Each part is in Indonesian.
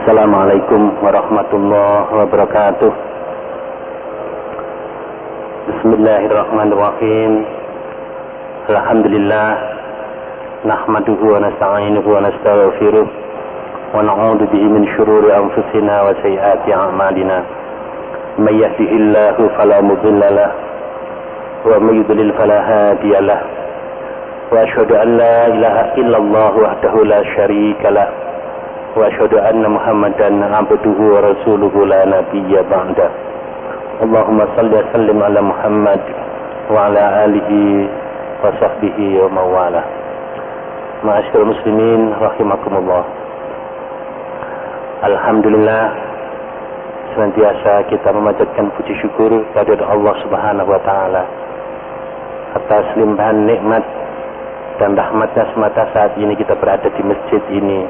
Assalamualaikum warahmatullahi wabarakatuh. Bismillahirrahmanirrahim. Alhamdulillah, nahmaduhu wa nasta'inuhu wa nastaghfiruh wa na'udzu bihi min shururi anfusina wa sayyiati a'malina. May yahdihillahu fala mudilla lahu wa may yudlil fala hadiya lahu. Wa asyhadu an la ilaha illallah wahdahu la syarika lahu wa asyhadu anna Muhammadan abduhu wa rasuluhu la nabiyya ba'da. Allahumma salli wa sallim ala Muhammad wa ala alihi wa sahbihi wa mawala. Ma'asyiral muslimin rahimakumullah. Alhamdulillah, senantiasa kita memanjatkan puji syukur kepada Allah Subhanahu wa taala atas limpahan nikmat dan rahmatnya semata saat ini kita berada di masjid ini.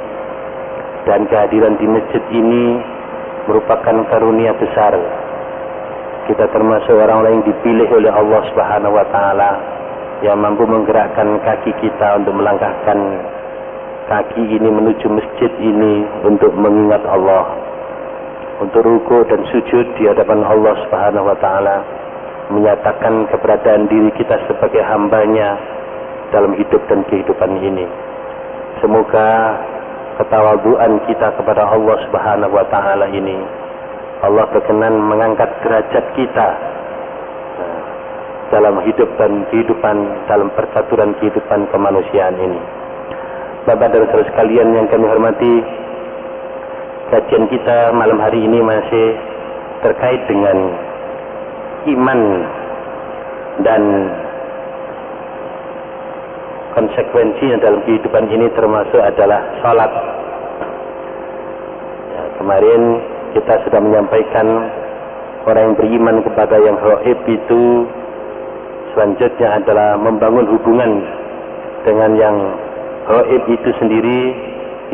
Dan kehadiran di masjid ini merupakan karunia besar. Kita termasuk orang-orang yang dipilih oleh Allah Subhanahu wa taala yang mampu menggerakkan kaki kita untuk melangkahkan kaki ini menuju masjid ini untuk mengingat Allah, untuk ruku dan sujud di hadapan Allah Subhanahu wa taala, menyatakan keberadaan diri kita sebagai hambanya dalam hidup dan kehidupan ini. Semoga ketawaduan kita kepada Allah Subhanahu wa taala ini, Allah berkenan mengangkat derajat kita dalam hidup dan kehidupan, dalam percaturan kehidupan kemanusiaan ini. Bapak dan saudara sekalian yang kami hormati, kajian kita malam hari ini masih terkait dengan iman dan konsekuensinya dalam kehidupan ini, termasuk adalah salat. Ya, kemarin kita sudah menyampaikan orang yang beriman kepada yang gaib itu selanjutnya adalah membangun hubungan dengan yang gaib itu sendiri,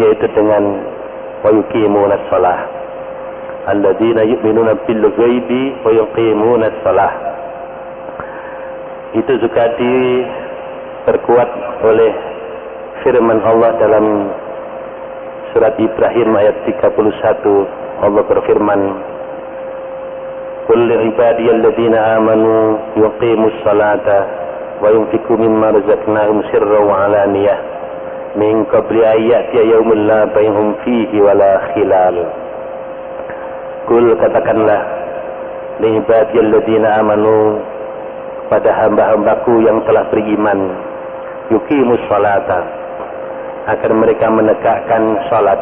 yaitu dengan wa yuqimunas shalah. Alladzina yu'minuna bil ghaibi wa yuqimunas shalah. Itu juga diperkuat oleh firman Allah dalam surat Ibrahim ayat 31. Allah berfirman, qul li'ibadiyalladzina amanu yuqimus salata wa yunfiqu mimma razaqnahum sirran wa alaniyah min qabli ayati yaumil la bainhum fihi wala khilal. Qul, katakanlah, li'ibadiyalladzina amanu, pada hamba-hambaku yang telah beriman, yuqimus salata, agar mereka menegakkan salat,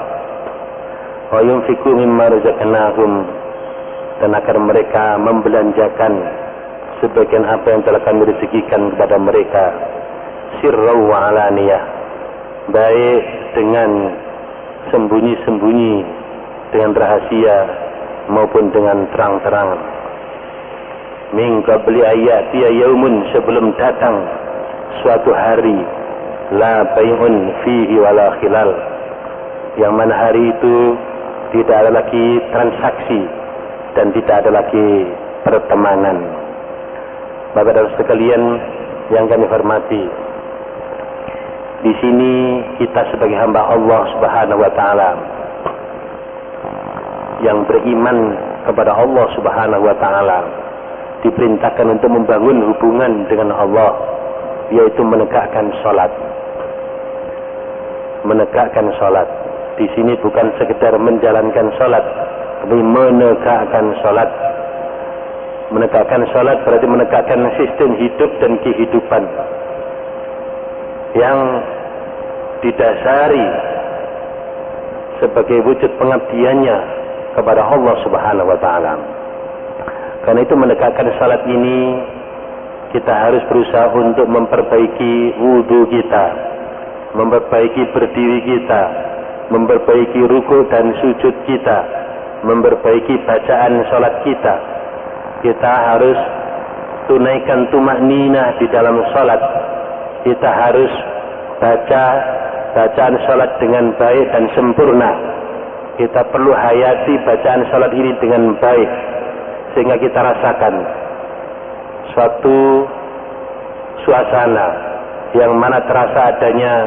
wa yunfiqu mimma razaqnahum, dan agar mereka membelanjakan sebagian apa yang telah kami rezekikan kepada mereka, sirran wa alaniyah, baik dengan sembunyi-sembunyi, dengan rahasia maupun dengan terang-terang. Min qabli ayati yaumun, sebelum datang suatu hari, la bai'un fihi wala khilal, yang mana hari itu tidak ada lagi transaksi dan tidak ada lagi pertemanan. Bapak dan sekalian yang kami hormati, di sini kita sebagai hamba Allah Subhanahu wa taala yang beriman kepada Allah Subhanahu wa taala diperintahkan untuk membangun hubungan dengan Allah, yaitu menegakkan salat. Menegakkan salat di sini bukan sekedar menjalankan salat, tapi menegakkan salat. Menegakkan salat berarti menegakkan sistem hidup dan kehidupan yang didasari sebagai wujud pengabdiannya kepada Allah Subhanahu wa taala. Karena itu menegakkan salat ini kita harus berusaha untuk memperbaiki wudu kita, memperbaiki berdiri kita, memperbaiki ruku dan sujud kita, memperbaiki bacaan salat kita. Kita harus tunaikan tumakninah di dalam salat. Kita harus baca bacaan salat dengan baik dan sempurna. Kita perlu hayati bacaan salat ini dengan baik, sehingga kita rasakan suatu suasana yang mana terasa adanya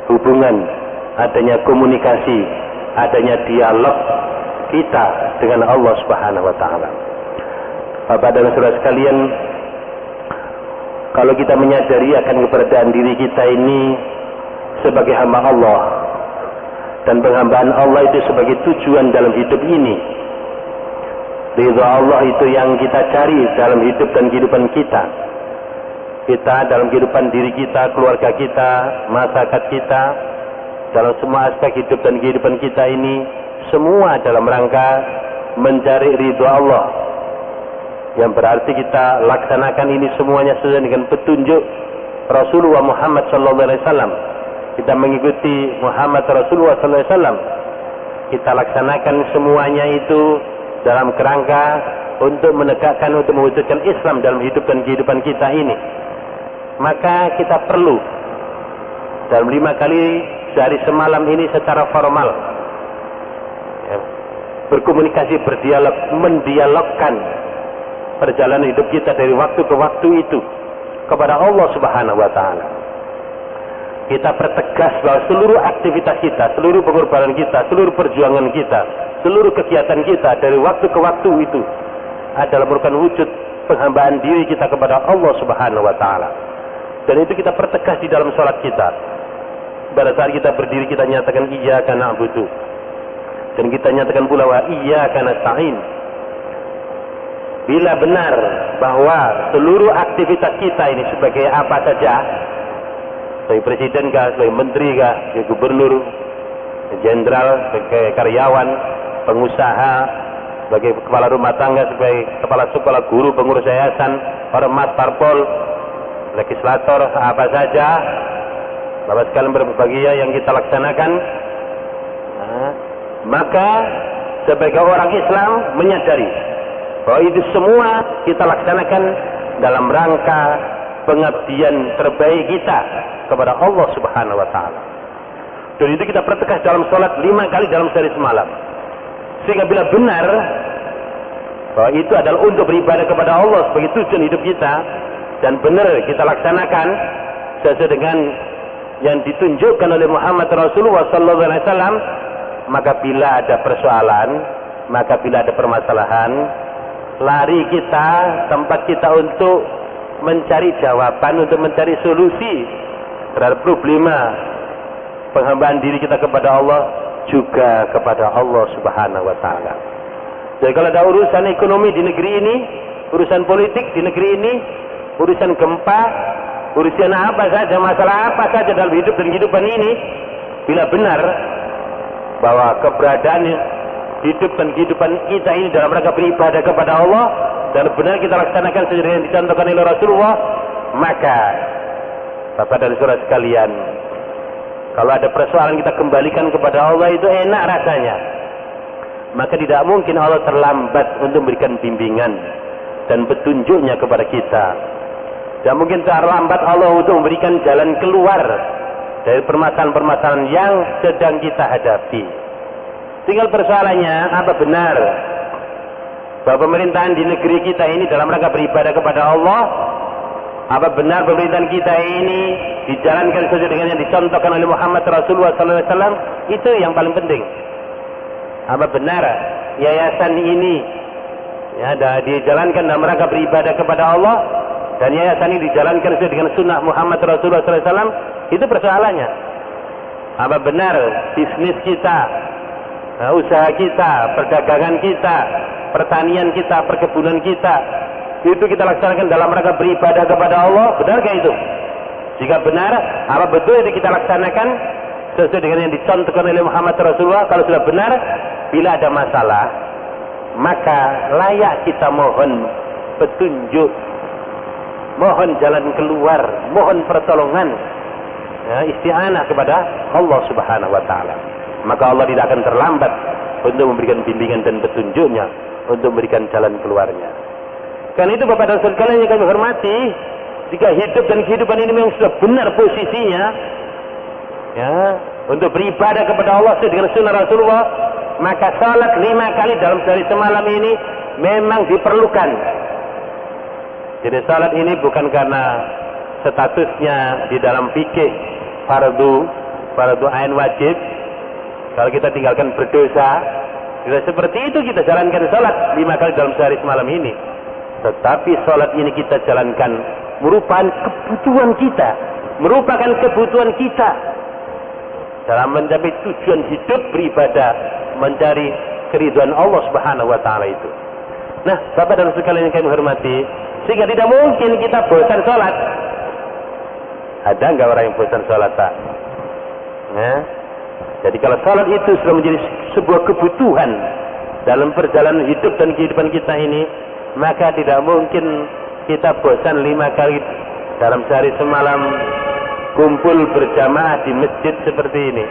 hubungan, adanya komunikasi adanya dialog kita dengan Allah Subhanahu wa taala. Bapak dan saudara sekalian, kalau kita menyadari akan keberadaan diri kita ini sebagai hamba Allah, dan penghambaan Allah itu sebagai tujuan dalam hidup ini, ridha Allah itu yang kita cari dalam hidup dan kehidupan kita. Kita dalam kehidupan diri kita, keluarga kita, masyarakat kita, dalam semua aspek hidup dan kehidupan kita ini, semua dalam rangka mencari ridha Allah. Yang berarti kita laksanakan ini semuanya sesuai dengan petunjuk Rasulullah Muhammad SAW. Kita mengikuti Muhammad Rasulullah SAW. Kita laksanakan semuanya itu dalam kerangka untuk menegakkan, untuk mewujudkan Islam dalam hidup dan kehidupan kita ini. Maka kita perlu dalam 5 kali sehari semalam ini secara formal berkomunikasi, berdialog, mendialogkan perjalanan hidup kita dari waktu ke waktu itu kepada Allah Subhanahu wa taala. Kita pertegas bahwa seluruh aktivitas kita, seluruh pengorbanan kita, seluruh perjuangan kita, seluruh kegiatan kita dari waktu ke waktu itu adalah merupakan wujud penghambaan diri kita kepada Allah Subhanahu wa taala. Dan itu kita pertegas di dalam sholat kita. Pada saat kita berdiri kita nyatakan iyyaka na'budu, dan kita nyatakan pula wa iyyaka nasta'in. Bila benar bahwa seluruh aktivitas kita ini sebagai apa saja, sebagai presiden kah, sebagai menteri kah, sebagai gubernur, jenderal, sebagai karyawan, pengusaha, sebagai kepala rumah tangga, sebagai kepala sekolah, guru, pengurus yayasan, ormas, parpol, legislator, apa saja, Bapak sekalian berbahagia yang kita laksanakan, maka sebagai orang Islam menyadari bahwa itu semua kita laksanakan dalam rangka pengabdian terbaik kita kepada Allah Subhanahu wa taala. Dan itu kita pertegas dalam sholat 5 kali dalam sehari semalam. Sehingga bila benar bahwa itu adalah untuk beribadah kepada Allah sebagai tujuan hidup kita, dan benar kita laksanakan sesuai dengan yang ditunjukkan oleh Muhammad Rasulullah SAW, maka bila ada persoalan, maka bila ada permasalahan, lari kita, tempat kita untuk mencari jawaban, untuk mencari solusi terhadap problema penghambaan diri kita kepada Allah, juga kepada Allah Subhanahu wa taala. Jadi kalau ada urusan ekonomi di negeri ini, urusan politik di negeri ini, urusan gempa, urusan apa saja, masalah apa saja dalam hidup dan kehidupan ini, bila benar bahwa keberadaan hidup dan kehidupan kita ini dalam rangka beribadah kepada Allah, dan benar kita laksanakan sesuai yang dicontohkan oleh Rasulullah, maka Bapak dan saudara sekalian, kalau ada persoalan kita kembalikan kepada Allah, itu enak rasanya. Maka tidak mungkin Allah terlambat untuk memberikan bimbingan dan petunjuknya kepada kita. Tidak mungkin terlambat Allah untuk memberikan jalan keluar dari permasalahan-permasalahan yang sedang kita hadapi. Tinggal persoalannya, apa benar bahwa pemerintahan di negeri kita ini dalam rangka beribadah kepada Allah? Apa benar pemerintahan kita ini dijalankan sesuai dengan yang dicontohkan oleh Muhammad Rasulullah SAW? Itu yang paling penting. Apa benar yayasan ini dijalankan dalam rangka beribadah kepada Allah, dan yayasan ini dijalankan sesuai dengan sunnah Muhammad Rasulullah SAW? Itu persoalannya. Apa benar bisnis kita, usaha kita, perdagangan kita, pertanian kita, perkebunan kita, itu kita laksanakan dalam rangka beribadah kepada Allah? Benarkah itu? Jika benar, apa betul itu kita laksanakan sesuai dengan yang dicontohkan oleh Muhammad Rasulullah? Kalau sudah benar, bila ada masalah, maka layak kita mohon petunjuk, mohon jalan keluar, mohon pertolongan, isti'anah kepada Allah Subhanahu wa taala. Maka Allah tidak akan terlambat untuk memberikan bimbingan dan petunjuknya, untuk memberikan jalan keluarnya. Karena itu Bapak dan Saudara sekalian yang kami hormati, jika hidup dan kehidupan ini memang sudah benar posisinya, untuk beribadah kepada Allah sesuai dengan sunnah Rasulullah, maka salat 5 kali dalam sehari semalam ini memang diperlukan. Jadi salat ini bukan karena statusnya di dalam fikih fardu ain wajib, Kalau kita tinggalkan berdosa, kita seperti itu kita jalankan sholat 5 kali dalam sehari semalam ini. Tetapi sholat ini kita jalankan merupakan kebutuhan kita, merupakan kebutuhan kita dalam mencapai tujuan hidup beribadah, mencari keridhaan Allah Subhanahu wa taala itu. Nah, Bapak dan sekalian yang kami hormati, sehingga tidak mungkin kita bosan sholat. Ada nggak orang yang bosan sholat, Pak? Nah, jadi kalau sholat itu sudah menjadi sebuah kebutuhan dalam perjalanan hidup dan kehidupan kita ini, maka tidak mungkin kita bosan 5 kali dalam sehari semalam kumpul berjamaah di masjid seperti ini.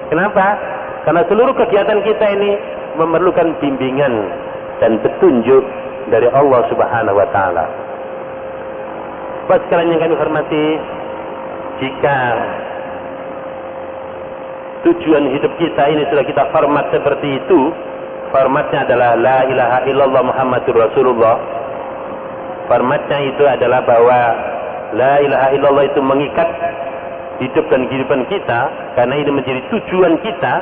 Kenapa? Karena seluruh kegiatan kita ini memerlukan bimbingan dan petunjuk dari Allah Subhanahu wa taala. Bapak sekalian yang kami hormati, jika tujuan hidup kita ini sudah kita format seperti itu, formatnya adalah la ilaha illallah Muhammadur Rasulullah. Formatnya itu adalah bahwa la ilaha illallah itu mengikat hidup dan kehidupan kita, karena ini menjadi tujuan kita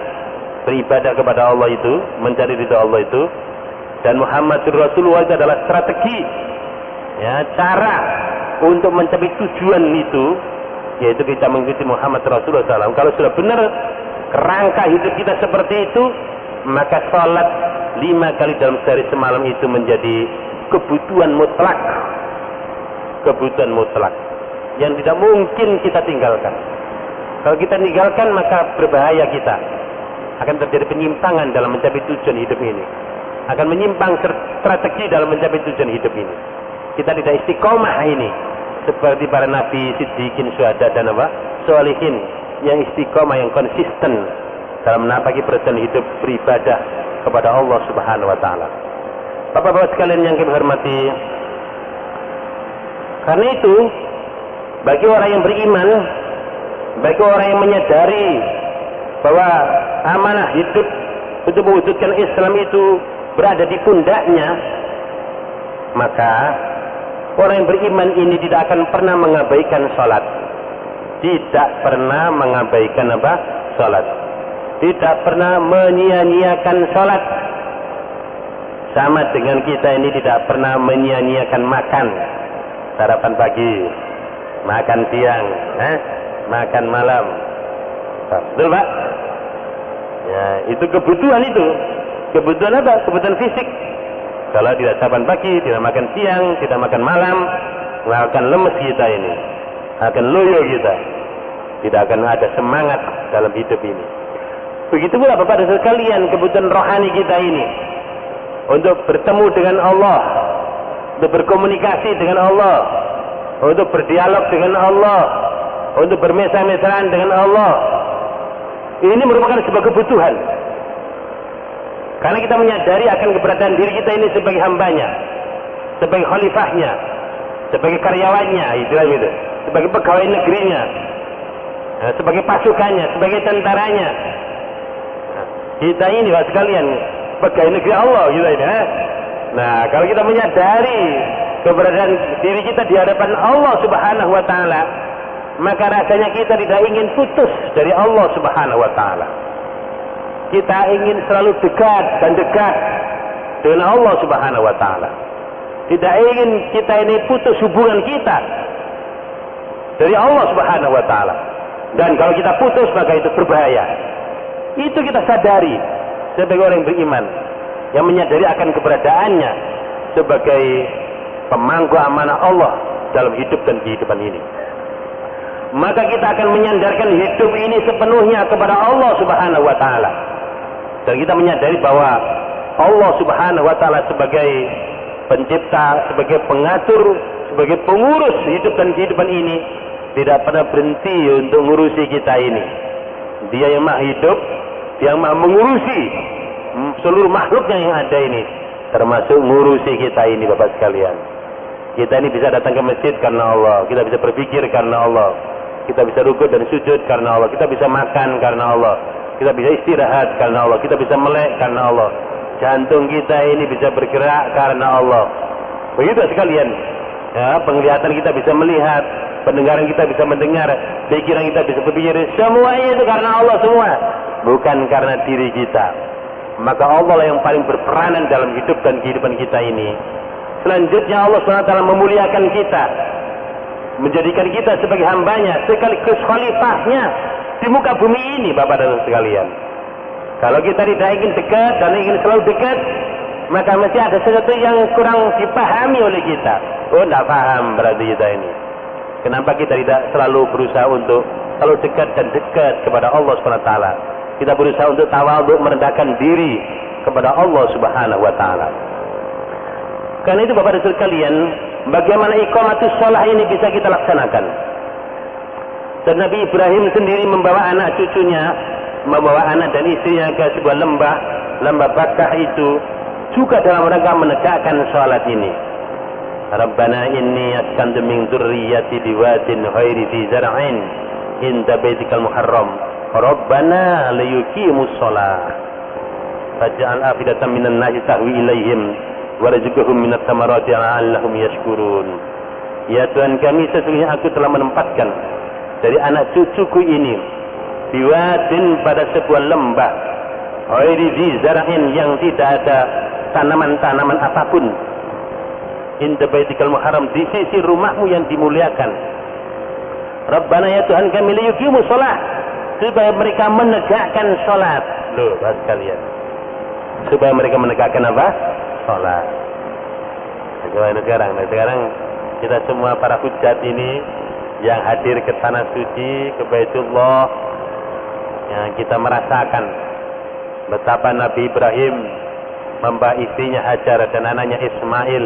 beribadah kepada Allah itu, mencari ridha Allah itu. Dan Muhammadur Rasulullah itu adalah strategi, ya, cara untuk mencapai tujuan itu, yaitu kita mengikuti Muhammad Rasulullah SAW. Kalau sudah benar kerangka hidup kita seperti itu, maka sholat 5 kali dalam sehari semalam itu menjadi kebutuhan mutlak, kebutuhan mutlak yang tidak mungkin kita tinggalkan. Kalau kita tinggalkan, maka berbahaya kita, akan terjadi penyimpangan dalam mencapai tujuan hidup ini, akan menyimpang strategi dalam mencapai tujuan hidup ini. Kita tidak istiqomah ini seperti para nabi, siddiqin, syuhada dan sholihin yang istiqomah, yang konsisten dalam menapaki perjalanan hidup beribadah kepada Allah Subhanahu wa taala. Bapak-bapak sekalian yang kami hormati, karena itu bagi orang yang beriman, bagi orang yang menyadari bahwa amanah hidup untuk mewujudkan Islam itu berada di pundaknya, maka orang yang beriman ini tidak akan pernah mengabaikan sholat. Tidak pernah mengabaikan sholat. Tidak pernah menyia-nyiakan sholat. Sama dengan kita ini tidak pernah menyia-nyiakan makan. Sarapan pagi, makan siang, makan malam. Betul, Pak? Ya, itu kebutuhan itu. Kebutuhan apa? Kebutuhan fisik. Kalau tidak sarapan pagi, tidak makan siang, tidak makan malam, akan lemes kita ini, akan loyo kita, tidak akan ada semangat dalam hidup ini. Begitu pula Bapak dan sekalian, kebutuhan rohani kita ini untuk bertemu dengan Allah, untuk berkomunikasi dengan Allah, untuk berdialog dengan Allah, untuk bermesra-mesraan dengan Allah. Ini merupakan sebuah kebutuhan. Karena kita menyadari akan keberadaan diri kita ini sebagai hambanya, sebagai khalifahnya, sebagai karyawannya, istilahnya itu, sebagai pegawai negerinya, sebagai pasukannya, sebagai tentaranya. Kita ini Pak sekalian pegawai negeri Allah kita ini. Nah, kalau kita menyadari keberadaan diri kita di hadapan Allah Subhanahu wa taala, maka rasanya kita tidak ingin putus dari Allah Subhanahu wa taala. Kita ingin selalu dekat dan dekat dengan Allah Subhanahu wa taala. Tidak ingin kita ini putus hubungan kita dari Allah Subhanahu wa taala. Dan kalau kita putus, maka itu berbahaya. Itu kita sadari sebagai orang yang beriman, yang menyadari akan keberadaannya sebagai pemangku amanah Allah dalam hidup dan kehidupan ini. Maka kita akan menyandarkan hidup ini sepenuhnya kepada Allah Subhanahu wa taala. Dan kita menyadari bahwa Allah Subhanahu wa taala sebagai pencipta, sebagai pengatur, sebagai pengurus hidup dan kehidupan ini tidak pernah berhenti untuk mengurusi kita ini. Dia yang maha hidup, dia yang maha mengurusi seluruh makhluknya yang ada ini, termasuk mengurusi kita ini Bapak sekalian. Kita ini bisa datang ke masjid karena Allah, kita bisa berpikir karena Allah, kita bisa rukuk dan sujud karena Allah, kita bisa makan karena Allah, kita bisa istirahat karena Allah, kita bisa melek karena Allah, jantung kita ini bisa bergerak karena Allah. Begitu sekalian, ya, penglihatan kita bisa melihat, pendengaran kita bisa mendengar, pikiran kita bisa berpikir, semuanya itu karena Allah semua. bukan karena diri kita. Maka Allah lah yang paling berperanan dalam hidup dan kehidupan kita ini. Selanjutnya Allah SWT memuliakan kita, menjadikan kita sebagai hambanya sekaligus khalifahnya di muka bumi ini, Bapak dan sekalian. Kalau kita tidak ingin dekat dan ingin selalu dekat, maka mesti ada sesuatu yang kurang dipahami oleh kita. Oh, tidak paham berarti kita ini. Kenapa kita tidak selalu berusaha untuk selalu dekat dan dekat kepada Allah SWT? Kita berusaha untuk tawadhu, merendahkan diri kepada Allah Subhanahu wa taala. Karena itu Bapak dan sekalian, bagaimana iqamatus shalah ini bisa kita laksanakan? Dan Nabi Ibrahim sendiri membawa anak cucunya, membawa anak dan istrinya ke sebuah lembah Bakkah itu juga dalam rangka menegakkan salat ini. Rabbana inni askantu min dzurriyyati biwadin ghairi dzi zar'in inda baitikal muharram Rabbana liyuqimus shalah faj'al afidatan minan nasi tahwi ilaihim warzuqhum minat thamarati la'allahum yashkurun. Ya Tuhan kami, sesungguhnya aku telah menempatkan dari anak cucuku ini biwadin pada sebuah lembah ghairi dzi zar'in yang tidak ada tanaman-tanaman apapun inda baitikal muharram, di sisi rumahmu yang dimuliakan. Rabbana ya Tuhan kami liyuqimus shalah, supaya mereka menegakkan salat. Loh, Bapak sekalian, supaya mereka menegakkan apa? Salat. Nah, sekarang kita semua para hujat ini yang hadir ke tanah suci, ke Baitullah, yang kita merasakan betapa Nabi Ibrahim membawa istrinya Hajar dan anaknya Ismail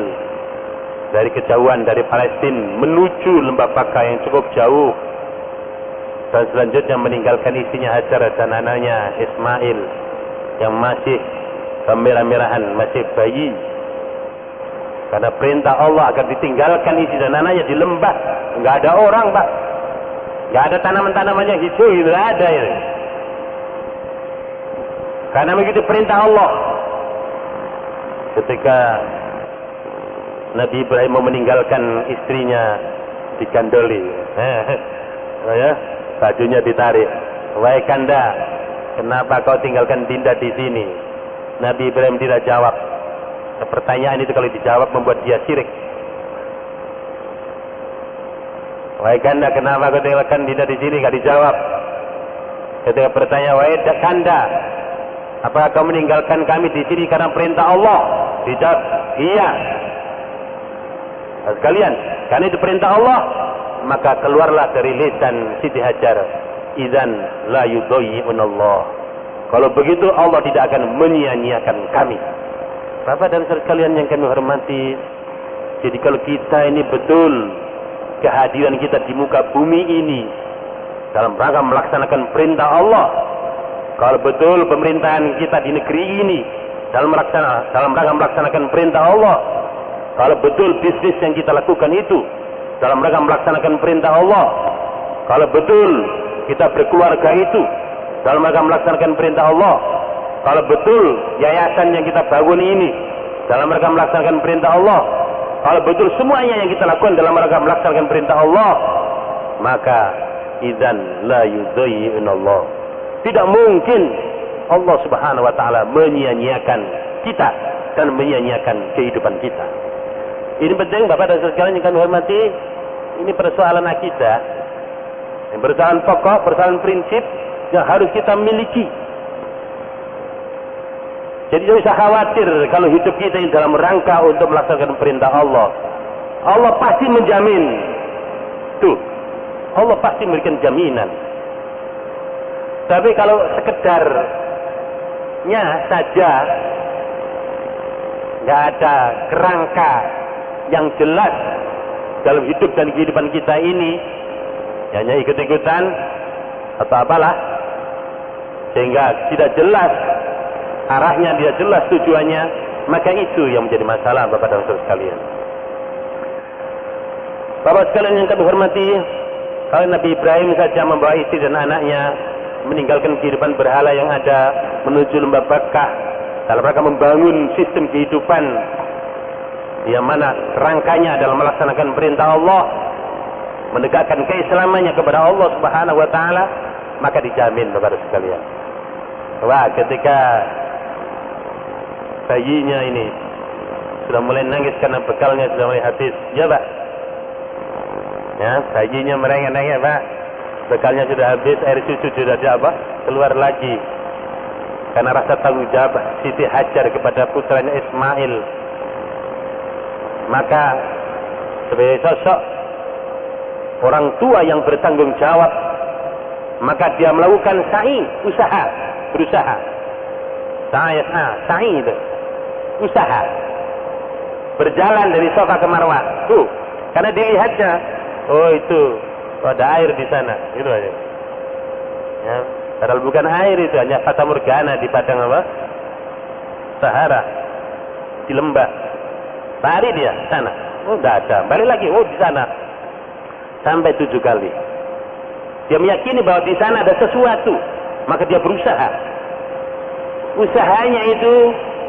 dari kejauhan dari Palestina menuju lembah Bakkah yang cukup jauh, dan selanjutnya meninggalkan istrinya Hajar dan anaknya Ismail yang masih kemerah-merahan, masih bayi, karena perintah Allah agar ditinggalkan istri dan anaknya di lembah. Nggak ada orang, Pak, nggak ada tanaman-tanaman yang hijau, nggak ada ya. Karena begitu perintah Allah. Ketika Nabi Ibrahim mau meninggalkan istrinya, digandoli, ya, bajunya ditarik. Wahai Kanda, kenapa kau tinggalkan Dinda di sini? Nabi Ibrahim tidak jawab. Pertanyaan itu kalau dijawab membuat dia syirik. Wahai Kanda, kenapa kau tinggalkan Dinda di sini? Tidak dijawab. Ketika bertanya, wahai Kanda, apakah kau meninggalkan kami di sini karena perintah Allah? Dijawab, iya. Sekalian, karena itu perintah Allah, maka keluarlah dari lisan Siti Hajar, idzan la yudayyi'unallah. Kalau begitu Allah tidak akan menyia-nyiakan kami. Bapak dan sekalian yang kami hormati, jadi kalau kita ini betul kehadiran kita di muka bumi ini dalam rangka melaksanakan perintah Allah, kalau betul pemerintahan kita di negeri ini dalam rangka melaksanakan perintah Allah, kalau betul bisnis yang kita lakukan itu dalam rangka melaksanakan perintah Allah, kalau betul kita berkeluarga itu dalam rangka melaksanakan perintah Allah, kalau betul yayasan yang kita bangun ini dalam rangka melaksanakan perintah Allah, kalau betul semuanya yang kita lakukan dalam rangka melaksanakan perintah Allah, maka idzan la yudayyi'unallah. Tidak mungkin Allah Subhanahu wa taala menyia-nyiakan kita dan menyia-nyiakan kehidupan kita. Ini penting Bapak dan sekalian yang kami hormati. Ini persoalan akidah, persoalan pokok, persoalan prinsip yang harus kita miliki. Jadi tidak usah khawatir kalau hidup kita ini dalam rangka untuk melaksanakan perintah Allah. Allah pasti menjamin. Tuh, Allah pasti memberikan jaminan. Tapi kalau sekedarnya saja, nggak ada kerangka yang jelas dalam hidup dan kehidupan kita ini, hanya ikut-ikutan atau apalah, sehingga tidak jelas arahnya, tidak jelas tujuannya, maka itu yang menjadi masalah Bapak dan Saudara sekalian. Bapak sekalian yang kami hormati, kalau Nabi Ibrahim saja membawa istri dan anaknya meninggalkan kehidupan berhala yang ada menuju lembah Bakkah dalam rangka membangun sistem kehidupan yang mana rangkanya adalah melaksanakan perintah Allah, menegakkan keislamannya kepada Allah Subhanahu wa taala, maka dijamin Bapak sekalian. Wah, ketika bayinya ini sudah mulai nangis karena bekalnya sudah mulai habis, ya Pak. Ya, bayinya merengek-rengek Pak. Bekalnya sudah habis, air susu sudah keluar lagi. Karena rasa tanggung jawab Siti Hajar kepada putranya Ismail. Maka sebagai sosok orang tua yang bertanggung jawab, maka dia melakukan berusaha. Sa'i itu. Usaha. Berjalan dari Safa ke Marwah. Tuh, karena dilihatnya, oh itu ada air di sana, gitu aja. Ya, padahal bukan air itu, hanya fata morgana di padang Sahara, di lembah. Lari dia sana, oh tidak ada. Balik lagi, oh di sana. Sampai 7 kali. Dia meyakini bahwa di sana ada sesuatu, maka dia berusaha. Usahanya itu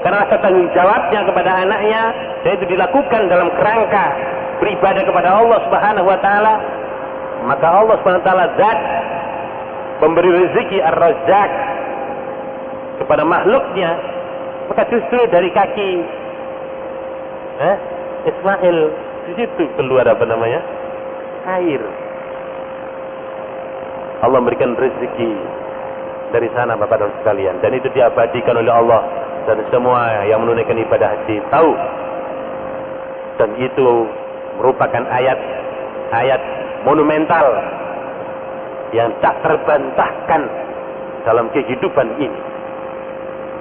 karena rasa tanggung jawabnya kepada anaknya, dan itu dilakukan dalam kerangka beribadah kepada Allah Subhanahu wa taala. Maka Allah Subhanahu wa taala zat memberi rezeki Ar-Razzaq kepada makhluknya. Maka justru dari kaki Ismail di situ keluar air. Allah memberikan rezeki dari sana Bapak dan sekalian, dan itu diabadikan oleh Allah, dan semua yang menunaikan ibadah haji tahu. Dan itu merupakan ayat monumental yang tak terbantahkan dalam kehidupan ini.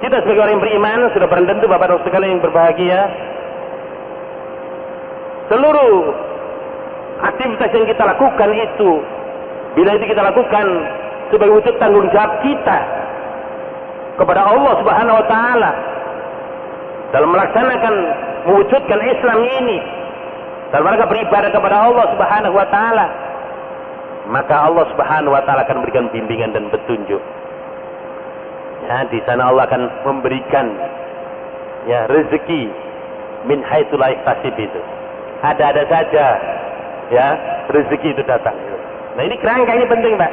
Kita sebagai orang yang beriman sudah barang tentu Bapak dan sekalian yang berbahagia, seluruh aktivitas yang kita lakukan itu, bila itu kita lakukan sebagai wujud tanggung jawab kita kepada Allah Subhanahu wa taala dalam melaksanakan mewujudkan Islam ini, dalam rangka beribadah kepada Allah Subhanahu wa taala, maka Allah Subhanahu wa taala akan memberikan bimbingan dan petunjuk. Ya, di sana Allah akan memberikan rezeki min haitsu la yahtasib itu. Ada-ada saja ya rezeki itu datang. Nah, ini kerangka ini penting Pak.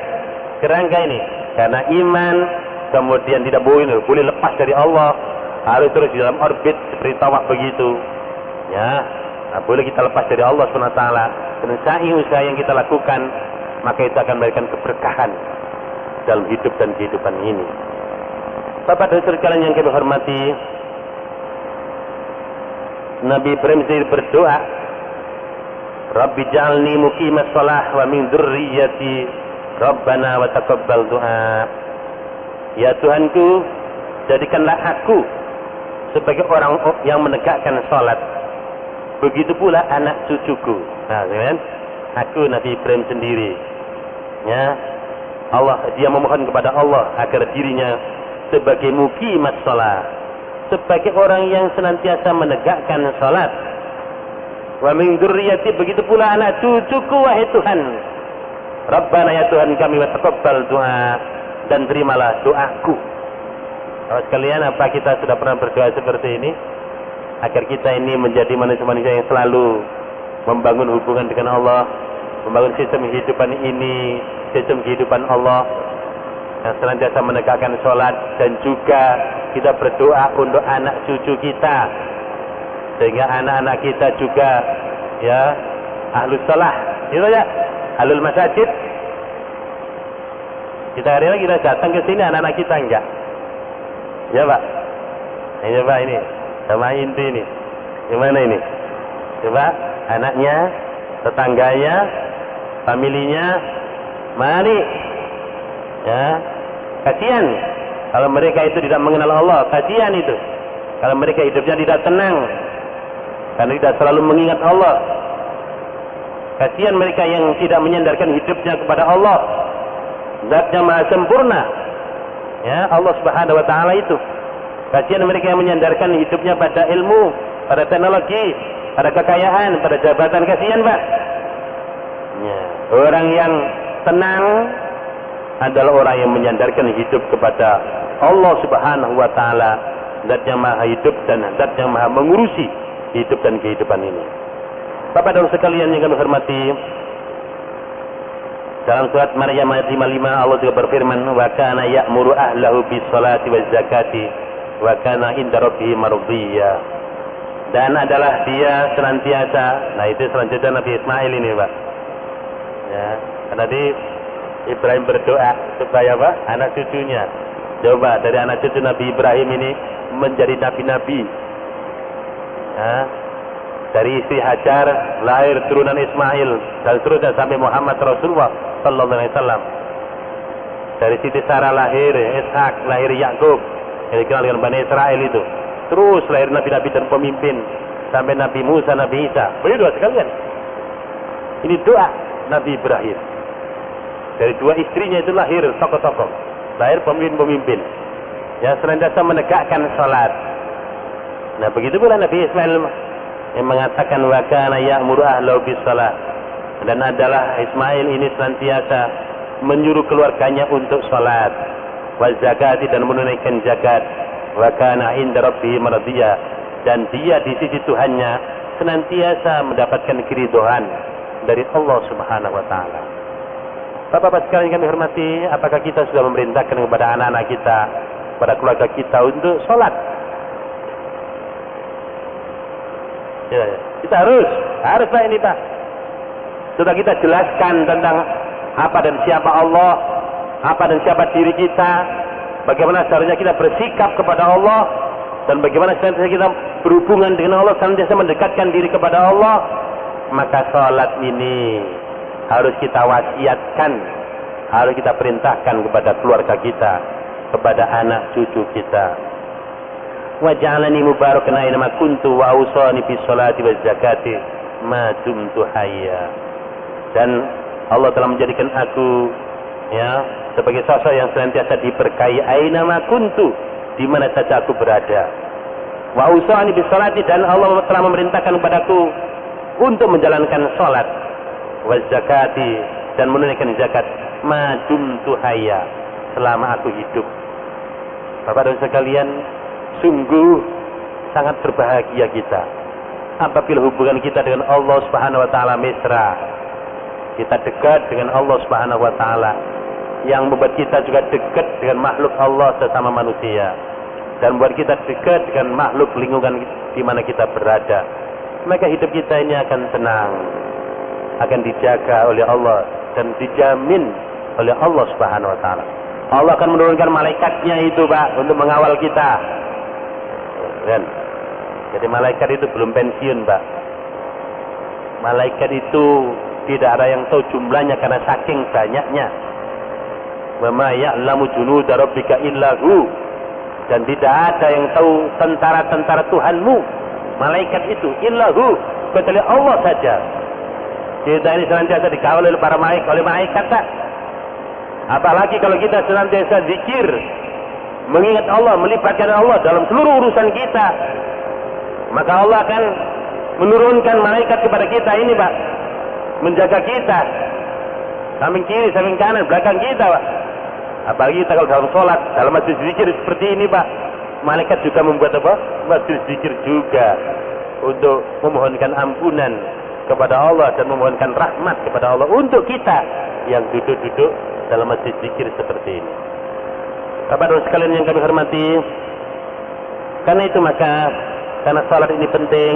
Kerangka ini karena iman, kemudian tidak boleh lepas dari Allah, harus terus di dalam orbit seperti tawaf begitu. Ya, nah, boleh kita lepas dari Allah SWT. Dan usaha yang kita lakukan, maka itu akan memberikan keberkahan dalam hidup dan kehidupan ini. Bapak dan sekalian yang kami hormati, Nabi Ibrahim berdoa, Rabbi ja'alni muqimas shalah wa min dzurriyyati Rabbana wa taqabbal du'a. Ya Tuhanku, jadikanlah aku sebagai orang yang menegakkan salat. Begitu pula anak cucuku. Nah, kan? Aku Nabi Ibrahim sendiri. Ya. Dia memohon kepada Allah agar dirinya sebagai muqimas shalah, sebagai orang yang senantiasa menegakkan salat. Wa min dzurriyyati, begitu pula anak cucuku wahai Tuhan. Rabbana ya Tuhan kami wa taqabbal du'a, dan terimalah doaku. Kalau sekalian, apa kita sudah pernah berdoa seperti ini? Agar kita ini menjadi manusia-manusia yang selalu membangun hubungan dengan Allah, membangun sistem kehidupan ini, sistem kehidupan Allah yang senantiasa menegakkan sholat, dan juga kita berdoa untuk anak cucu kita, sehingga anak-anak kita juga ahlus sholah, gitu ya, ahlul masajid. Kita hari lagi kita datang ke sini, anak-anak kita enggak? Ya Pak, ini Pak, ini sama inti ini, gimana ini? Coba anaknya, tetangganya, familinya, mari. Ya, kasihan kalau mereka itu tidak mengenal Allah, kasihan itu. Kalau mereka hidupnya tidak tenang, karena tidak selalu mengingat Allah. Kasihan mereka yang tidak menyandarkan hidupnya kepada Allah, Zat yang maha sempurna. Ya, Allah Subhanahu wa taala itu. Kasihan mereka yang menyandarkan hidupnya pada ilmu, pada teknologi, pada kekayaan, pada jabatan. Kasihan, Pak. Ya, orang yang tenang adalah orang yang menyandarkan hidup kepada Allah Subhanahu wa taala, Zat yang maha hidup dan Zat yang maha mengurusi hidup dan kehidupan ini. Bapak dan sekalian yang kami hormati, Dalam surat Maryam ayat 55 Allah juga berfirman, wa kana ya'muru ahlahu bis salati waz zakati wa kana inda rabbih mardiyya. Dan adalah dia senantiasa, nah itu selanjutnya Nabi Ismail ini Pak ya, tadi Ibrahim berdoa supaya apa? Anak cucunya, coba dari anak cucu Nabi Ibrahim ini menjadi nabi-nabi ya. Dari istri Hajar lahir turunan Ismail dan seterusnya sampai Muhammad Rasulullah sallallahu alaihi wasallam. Dari Siti Sarah lahir Ishak, lahir Yakub yang dikenal dengan Bani Israel itu. Terus lahir nabi-nabi dan pemimpin sampai Nabi Musa, Nabi Isa. Berdua sekalian. Ini doa Nabi Ibrahim. Dari dua istrinya itu lahir tokoh-tokoh, lahir pemimpin-pemimpin yang senantiasa menegakkan salat. Nah begitu pula Nabi Ismail yang mengatakan wa kana ya'muru ahlahu bis salat, dan adalah Ismail ini senantiasa menyuruh keluarganya untuk salat, wa zakati dan menunaikan zakat, wa kana inda rabbih mardiyya, dan dia di sisi Tuhannya senantiasa mendapatkan keridhaan dari Allah Subhanahu wa taala. Bapak-bapak sekalian kami hormati, apakah kita sudah memerintahkan kepada anak-anak kita, kepada keluarga kita untuk salat? Ya, kita haruslah ini Pak. Sudah kita jelaskan tentang apa dan siapa Allah, apa dan siapa diri kita, bagaimana seharusnya kita bersikap kepada Allah, dan bagaimana seharusnya kita berhubungan dengan Allah, senantiasa mendekatkan diri kepada Allah. Maka salat ini harus kita wasiatkan, harus kita perintahkan kepada keluarga kita, kepada anak cucu kita. Wa ja'alani mubarakan aina ma kuntu wa awsani bis salati waz zakati ma dumtu hayya. Dan Allah telah menjadikan aku ya sebagai sosok yang senantiasa diberkahi aina ma kuntu, di mana saja aku berada. Wa awsani bis salati, dan Allah telah memerintahkan kepadaku untuk menjalankan salat, waz zakati, dan menunaikan zakat ma dumtu hayya, selama aku hidup. Bapak dan sekalian, sungguh sangat berbahagia kita apabila hubungan kita dengan Allah Subhanahu wa taala mesra. Kita dekat dengan Allah Subhanahu wa taala, yang membuat kita juga dekat dengan makhluk Allah sesama manusia, dan membuat kita dekat dengan makhluk lingkungan di mana kita berada. Maka hidup kita ini akan tenang, akan dijaga oleh Allah dan dijamin oleh Allah Subhanahu wa taala. Allah akan menurunkan malaikatnya itu Pak untuk mengawal kita. Kan? Jadi malaikat itu belum pensiun Pak. Malaikat itu tidak ada yang tahu jumlahnya karena saking banyaknya. Wa ma ya'lamu junuda rabbika illa hu, dan tidak ada yang tahu tentara-tentara Tuhanmu, malaikat itu, illa hu, kecuali Allah saja. Kita ini senantiasa dikawal oleh para malaikat tak? Apalagi kalau kita senantiasa zikir, mengingat Allah, melibatkan Allah dalam seluruh urusan kita, maka Allah akan menurunkan malaikat kepada kita ini Pak, menjaga kita samping kiri, samping kanan, belakang kita Pak. Apalagi kita kalau dalam sholat, dalam majlis zikir seperti ini Pak, malaikat juga membuat apa? Majlis zikir juga untuk memohonkan ampunan kepada Allah dan memohonkan rahmat kepada Allah untuk kita yang duduk-duduk dalam majlis zikir seperti ini. Bapak-bapak sekalian yang kami hormati, karena itu maka karena salat ini penting,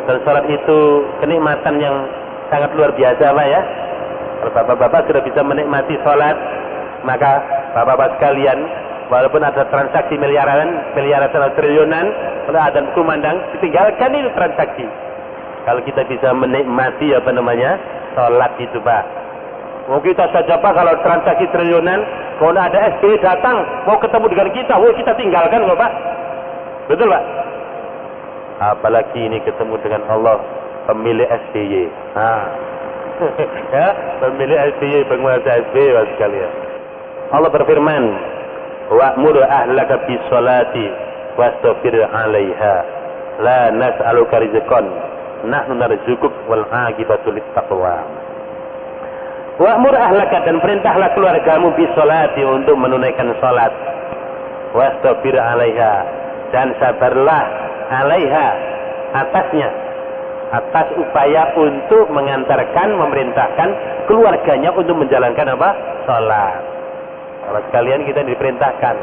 dan salat itu kenikmatan yang sangat luar biasa Pak ya. Kalau bapak-bapak sudah bisa menikmati salat, maka bapak-bapak sekalian, walaupun ada transaksi miliaran atau triliunan, kalau ada kumandang, ditinggalkan itu transaksi. Kalau kita bisa menikmati salat itu Pak. Mau kita saja Pak, kalau transaksi triliunan, kalau ada SBY datang, mau ketemu dengan kita, kita tinggalkan kok Pak. Betul Pak? Apalagi ini ketemu dengan Allah, pemilik SBY. Ya, pemilik SBY, penguasa SBY Pak sekalian. Allah berfirman, wa'mur ahlaka bis salati wastabir 'alaiha la nas'aluka rizqan nahnu narzuquk wal 'aqibatu lit taqwa. Wa'mur ahlaka, dan perintahlah keluargamu bis salati, untuk menunaikan salat, wastabir 'alaiha, dan sabarlah 'alaiha, atasnya, atas upaya untuk mengantarkan, memerintahkan keluarganya untuk menjalankan apa? Sholat. Kalau sekalian kita diperintahkan,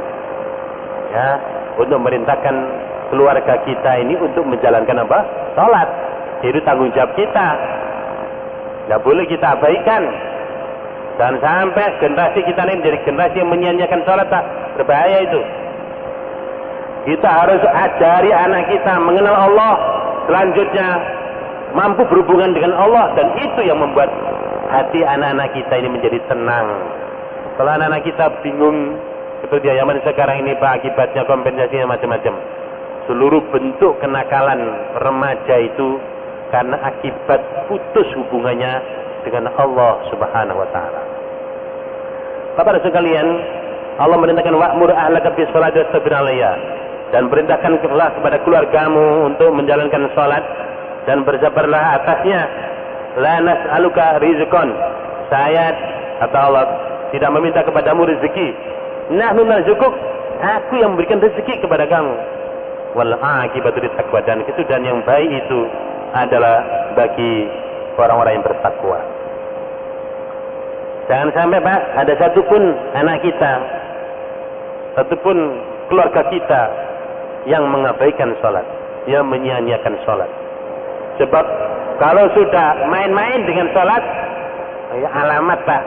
ya, untuk memerintahkan keluarga kita ini untuk menjalankan apa? Sholat. Itu tanggung jawab kita. Nggak boleh kita abaikan. Dan sampai generasi kita ini menjadi generasi yang menyia-nyiakan sholat, tak berbahaya itu. Kita harus ajari anak kita mengenal Allah, selanjutnya mampu berhubungan dengan Allah, dan itu yang membuat hati anak-anak kita ini menjadi tenang. Kalau anak-anak kita bingung seperti zaman sekarang ini, Pak, akibatnya kompensasinya macam-macam. Seluruh bentuk kenakalan remaja itu karena akibat putus hubungannya dengan Allah Subhanahu wa taala. Bapak sekalian, Allah merintahkan wa'mur ahlaka bis sholati wastabir 'alaiha, dan perintahkanlah kepada keluargamu untuk menjalankan salat dan bersabarlah atasnya. La nas'aluka rizqan, saya kata Allah tidak meminta kepadamu rezeki. Nahnu narzuquk, aku yang memberikan rezeki kepada kamu. Wal aqibatu littaqwa, dan kesudahan yang baik itu adalah bagi orang-orang yang bertakwa. Jangan sampai, Pak, ada satupun anak kita, satupun keluarga kita yang mengabaikan sholat, yang menyia-nyiakan sholat. Sebab kalau sudah main-main dengan sholat, ya alamat, Pak,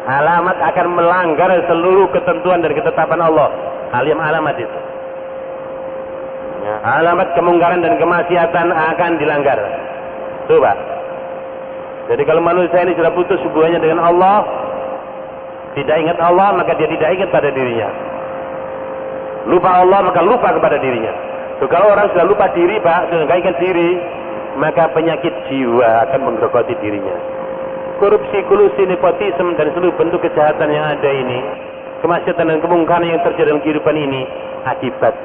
alamat akan melanggar seluruh ketentuan dan ketetapan Allah. Alamat itu, ya, alamat kemungkaran dan kemaksiatan akan dilanggar. Coba. Jadi kalau manusia ini sudah putus hubungannya dengan Allah, tidak ingat Allah, maka dia tidak ingat pada dirinya. Lupa Allah, maka lupa kepada dirinya. So, kalau orang sudah lupa diri, Pak, sudah tidak ingat diri, maka penyakit jiwa akan menggerogoti dirinya. Korupsi, kolusi, nepotisme, dan seluruh bentuk kejahatan yang ada ini, kemaksiatan dan kemungkaran yang terjadi dalam kehidupan ini, akibat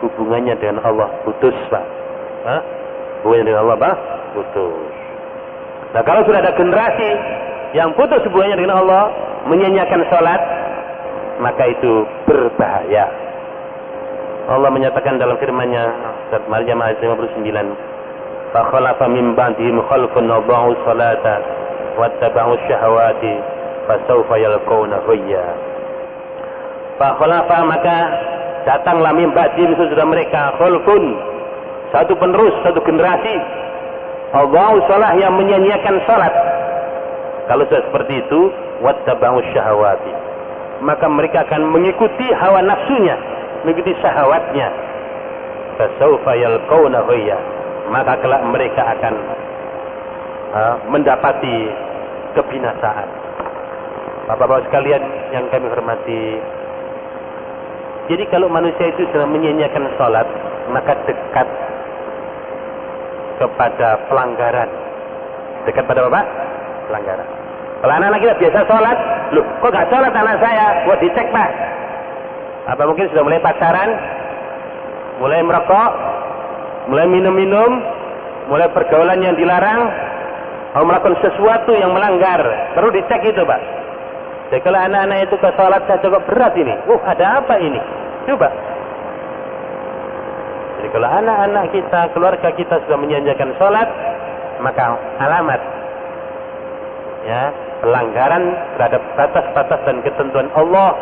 hubungannya dengan Allah putus, Pak. Hubungannya dengan Allah, Pak, putus. Nah, kalau sudah ada generasi yang putus hubungannya dengan Allah, menyia-nyiakan sholat, maka itu berbahaya. Allah menyatakan dalam firman-Nya surat Maryam ayat 59, "Fa khalafa min ba'dihim khalfun wada'u sholata wattaba'u syahawati fasawfa yalqawna ghayya." Fa khalafa, maka datanglah min ba'dihim sesudah mereka khalfun, satu penerus, satu generasi, Allah salah yang menyia-nyiakan salat. Kalau sudah seperti itu, wattaba'u syahawati, maka mereka akan mengikuti hawa nafsunya, mengikuti syahwatnya. Fasawfa yalqawna ghayya, maka kelak mereka akan mendapati kebinasaan. Bapak-bapak sekalian yang kami hormati, jadi kalau manusia itu sedang menyia-nyiakan salat, maka dekat kepada pelanggaran. Dekat pada apa? Pelanggaran. Kalau anak-anak kita biasa sholat, loh kok gak sholat anak saya? Buat dicek, Pak. Apa mungkin sudah mulai pacaran, mulai merokok, mulai minum-minum, mulai pergaulan yang dilarang, mau melakukan sesuatu yang melanggar, perlu dicek itu, Pak. Jadi kalau anak-anak itu ke sholat saya cukup berat ini, ada apa ini? Coba. Jadi kalau anak-anak kita, keluarga kita sudah menyia-nyiakan sholat, maka alamat, ya, pelanggaran terhadap batas-batas dan ketentuan Allah,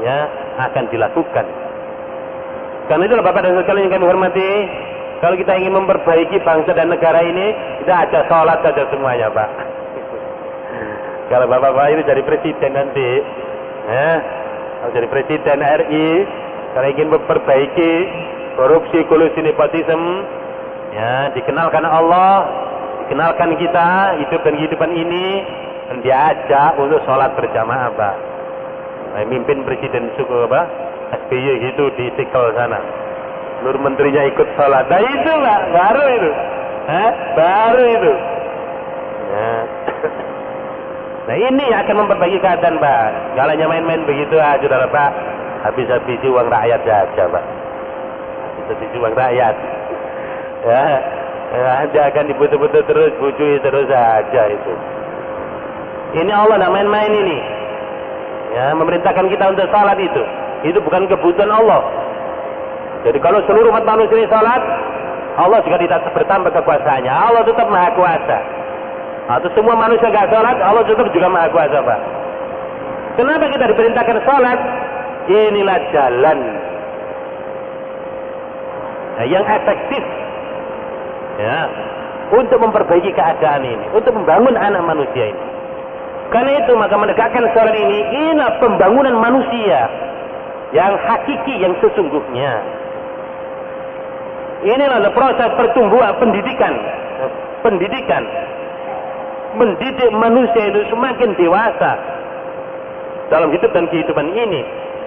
ya, akan dilakukan. Karena itulah Bapak dan sekalian yang kami hormati, kalau kita ingin memperbaiki bangsa dan negara ini, kita ajak sholat saja semuanya, Pak. Kalau Bapak-Bapak ini jadi presiden nanti, ya, kalau jadi presiden RI, kalau ingin memperbaiki korupsi, kolusi, nepotisme, ya, dikenalkan Allah, dikenalkan kita, hidup dan kehidupan ini, dan diajak untuk sholat berjamaah, Pak. Nah, mimpin presiden suku apa? SBY gitu di Istiqlal sana. Seluruh menterinya ikut sholat. Nah itu, Pak, baru itu. Baru itu. Ya. Nah ini akan memperbaiki keadaan, Pak. Kalau hanya main-main begitu aja, saudara, Pak, habis-habisi uang rakyat saja, Pak. Habis uang rakyat. Ya, Anda akan dibutuh-butuh terus, bujui terus saja itu. Ini Allah tidak main-main ini. Ya, memerintahkan kita untuk salat itu bukan kebutuhan Allah. Jadi kalau seluruh umat manusia ini salat, Allah juga tidak bertambah kekuasaannya. Allah tetap maha kuasa. Atau semua manusia nggak sholat, Allah tetap juga maha kuasa, Pak. Kenapa kita diperintahkan sholat? Inilah jalan yang efektif, ya, untuk memperbaiki keadaan ini, untuk membangun anak manusia ini. Karena itu maka menegakkan sholat ini, inilah pembangunan manusia yang hakiki, yang sesungguhnya. Inilah proses pertumbuhan pendidikan, mendidik manusia itu semakin dewasa dalam hidup dan kehidupan ini.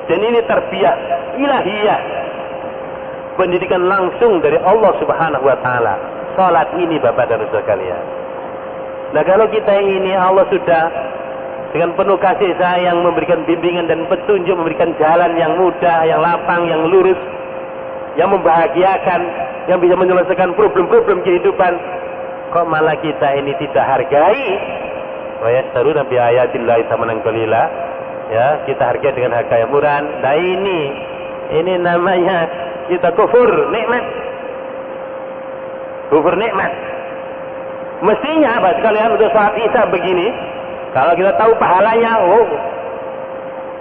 Dan ini tarbiyah ilahiyah, pendidikan langsung dari Allah Subhanahu wa taala. Salat ini Bapak dan Saudara sekalian. Nah, kalau kita ini Allah sudah dengan penuh kasih sayang memberikan bimbingan dan petunjuk, memberikan jalan yang mudah, yang lapang, yang lurus, yang membahagiakan, yang bisa menyelesaikan problem-problem kehidupan, kok malah kita ini tidak hargai? Wa yastaruna bi ayatillahi tsamanan qalila. Ya, kita hargai dengan harga yang murah. Nah, ini namanya kita kufur nikmat. Kufur nikmat. Mestinya Pak sekalian untuk saat Isya begini, kalau kita tahu pahalanya,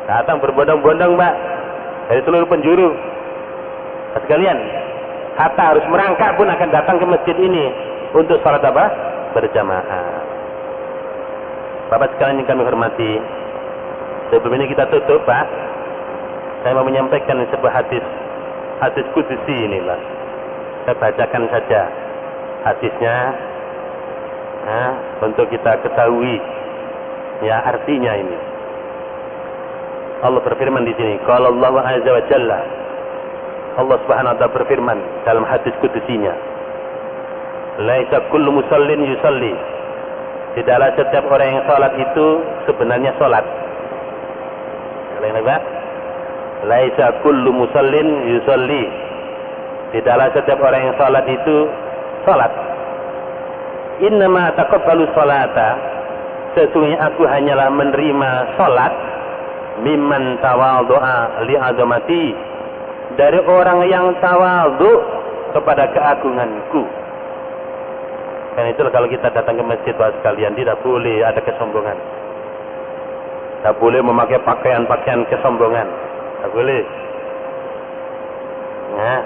datang berbondong-bondong Pak dari seluruh penjuru. Pak sekalian, hatta harus merangkak pun akan datang ke masjid ini untuk salat apa? Berjamaah. Bapak sekalian yang kami hormati, sebelum ini kita tutup Pak, saya mau menyampaikan sebuah hadis qudsi ini Pak. Saya bacakan saja hadisnya, untuk kita ketahui ya artinya ini. Allah berfirman di sini, qala Allah azza wa jalla, Allah Subhanahu wa taala berfirman dalam hadis qudsinya, laisa kullu musallin yusalli, tidaklah setiap orang yang salat itu sebenarnya salat. Laisa kullu musallin yusalli, tidaklah setiap orang yang salat itu salat. Innama taqabbalu salata, sesungguhnya aku hanyalah menerima salat mimman tawadhu'a li azamati, dari orang yang tawadhu kepada keagunganku. Karena itulah kalau kita datang ke masjid Bapak sekalian, tidak boleh ada kesombongan. Tidak boleh memakai pakaian-pakaian kesombongan. Tidak boleh. Nah,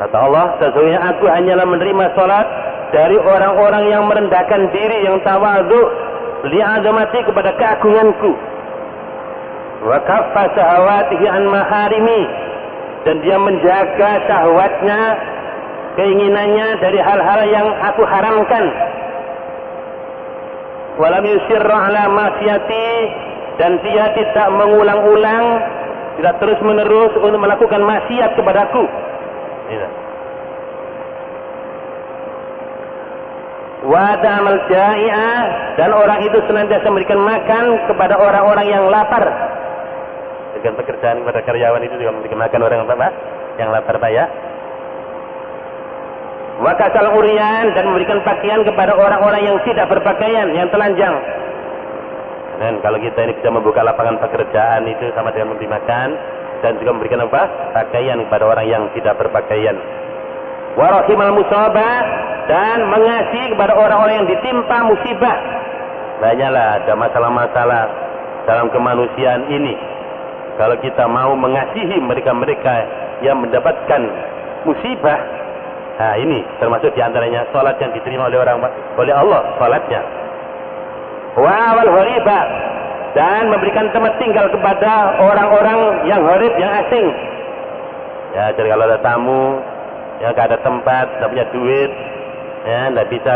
kata Allah, sesungguhnya aku hanyalah menerima salat dari orang-orang yang merendahkan diri, yang tawadhu li'azamati, kepada keagunganku. Wa kaffa syahawatihi an maharimi, dan dia menjaga syahwatnya, keinginannya dari hal-hal yang aku haramkan. Walam yusirra ala maksiati, dan dia tidak mengulang-ulang, tidak terus-menerus untuk melakukan maksiat kepadaku. Wa ta'amal ja'i'a, dan orang itu senantiasa memberikan makan kepada orang-orang yang lapar. Dengan pekerjaan kepada karyawan itu juga memberikan makan orang yang lapar Pak ya. Wa kasal urian, dan memberikan pakaian kepada orang-orang yang tidak berpakaian, yang telanjang. Dan kalau kita ini bisa membuka lapangan pekerjaan itu sama dengan memberi makan, dan juga memberikan pakaian kepada orang yang tidak berpakaian. Wa rahimal musabah, dan mengasihi kepada orang-orang yang ditimpa musibah. Banyaklah ada masalah-masalah dalam kemanusiaan ini. Kalau kita mau mengasihi mereka-mereka yang mendapatkan musibah, nah ini termasuk diantaranya salat yang diterima oleh Allah, salatnya. Wa wal ghariba, dan memberikan tempat tinggal kepada orang-orang yang gharib, yang asing. Ya, jadi kalau ada tamu yang gak ada tempat, gak punya duit, ya, gak bisa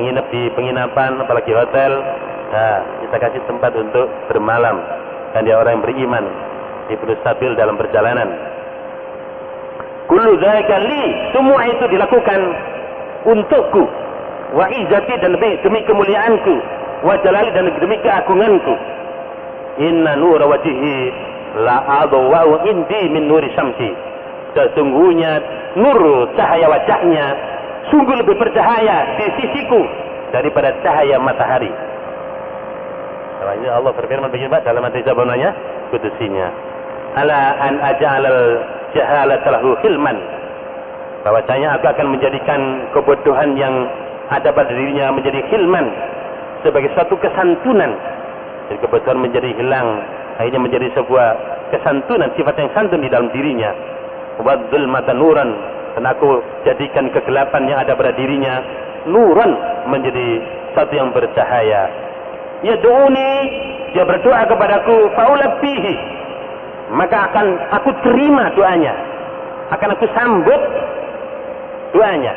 nginep di penginapan, apalagi hotel, nah, kita kasih tempat untuk bermalam. Dan dia orang yang beriman, diberi stabil dalam perjalanan. Kullu dzalika li, semua itu dilakukan untukku. Wa izzati, dan demi kemuliaanku. Wa jalali, dan demi keagunganku. Inna nura wajhi la adwa indi min nuri syamsi, sesungguhnya nur cahaya wajahnya sungguh lebih bercahaya di sisiku daripada cahaya matahari. Selanjutnya Allah berfirman begini Pak dalam hadis jawabannya kudusinya, ala an aj'alal jahalata lahu hilman, bahwasanya aku akan menjadikan kebodohan yang ada pada dirinya menjadi hilman, sebagai suatu kesantunan. Jadi kebodohan menjadi hilang, akhirnya menjadi sebuah kesantunan, sifat yang santun di dalam dirinya. Wa dzulmatan nuran, dan aku jadikan kegelapan yang ada pada dirinya nuran, menjadi satu yang bercahaya. Yad'uni, dia berdoa kepadaku, faulabbihi, maka akan aku terima doanya, akan aku sambut doanya.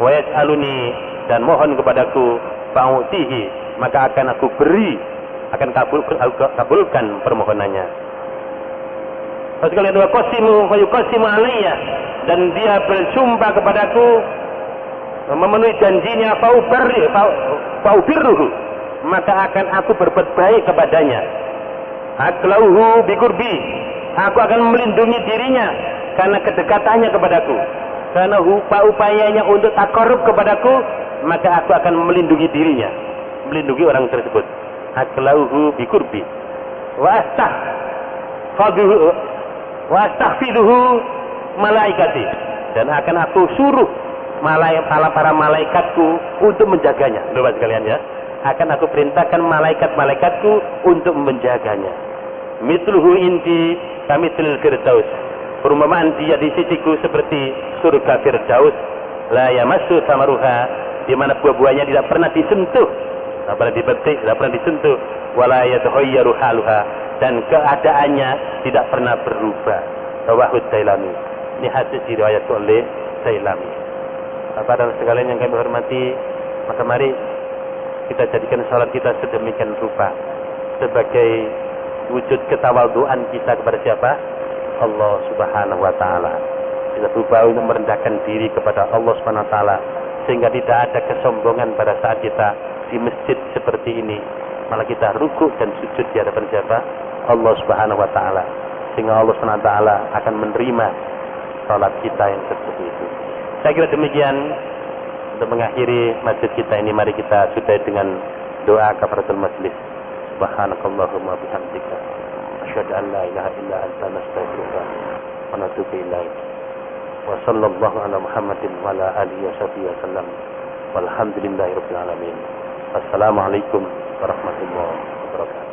Wa yas'aluni, dan mohon kepadaku, fa'utihi, maka akan aku beri, akan kabulkan permohonannya. Sekalian wa qasimu fa yuqasimu alayya, dan dia bersumpah kepadaku, memenuhi janjinya, faubirruhu, maka akan aku berbuat baik kepadanya. Aklauhu biqurbi, aku akan melindungi dirinya karena kedekatannya kepadaku, karena upayanya untuk takarrub kepadaku, maka aku akan melindungi dirinya, melindungi orang tersebut. Aklauhu biqurbi wa astaghfiruhu malaikati, dan akan aku suruh para malaikatku untuk menjaganya. Bapak sekalian ya, akan aku perintahkan malaikat-malaikatku untuk menjaganya. Mithluhu indi kamithil firdaus, perumpamaan dia di sisiku seperti surga firdaus, la yamassu samaruha, di mana buah-buahnya tidak pernah disentuh, tidak pernah dipetik, tidak pernah disentuh, wala yatahayyaru haluha, dan keadaannya tidak pernah berubah. Rawahu Dailami, ini hadis diriwayatkan oleh Dailami. Bapak dan sekalian yang kami hormati, maka mari kita jadikan salat kita sedemikian rupa sebagai wujud ketawaduan kita kepada siapa? Allah Subhanahu wa taala. Kita berusaha untuk merendahkan diri kepada Allah Subhanahu wa taala, sehingga tidak ada kesombongan pada saat kita di masjid seperti ini, malah kita rukuk dan sujud di hadapan siapa? Allah Subhanahu wa taala, sehingga Allah Subhanahu wa taala akan menerima salat kita yang seperti itu. Saya kira demikian untuk mengakhiri masjid kita ini. Mari kita sudahi dengan doa kafaratul majlis. Subhanakallahumma bihamdika asyhadu an la ilaha illa anta nastaghfiruka wa natubu ilaik. Wa sallallahu ala Muhammadin wa ala alihi wa sahbihi wasallam. Walhamdulillahirabbil alamin. Assalamualaikum warahmatullahi wabarakatuh.